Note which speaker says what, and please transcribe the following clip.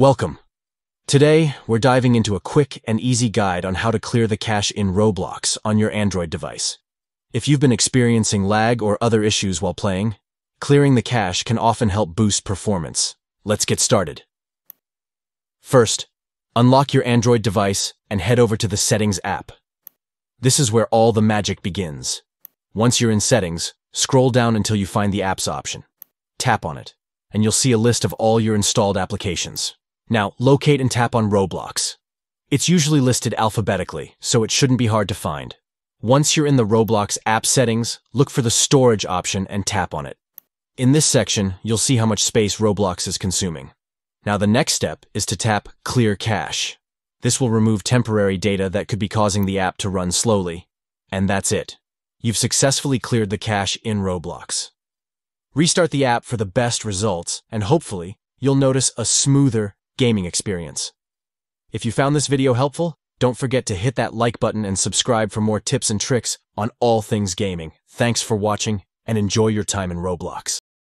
Speaker 1: Welcome. Today, we're diving into a quick and easy guide on how to clear the cache in Roblox on your Android device. If you've been experiencing lag or other issues while playing, clearing the cache can often help boost performance. Let's get started. First, unlock your Android device and head over to the Settings app. This is where all the magic begins. Once you're in Settings, scroll down until you find the Apps option. Tap on it, and you'll see a list of all your installed applications. Now, locate and tap on Roblox. It's usually listed alphabetically, so it shouldn't be hard to find. Once you're in the Roblox app settings, look for the Storage option and tap on it. In this section, you'll see how much space Roblox is consuming. Now, the next step is to tap Clear Cache. This will remove temporary data that could be causing the app to run slowly. And that's it. You've successfully cleared the cache in Roblox. Restart the app for the best results, and hopefully, you'll notice a smoother gaming experience. If you found this video helpful, don't forget to hit that like button and subscribe for more tips and tricks on all things gaming. Thanks for watching, and enjoy your time in Roblox.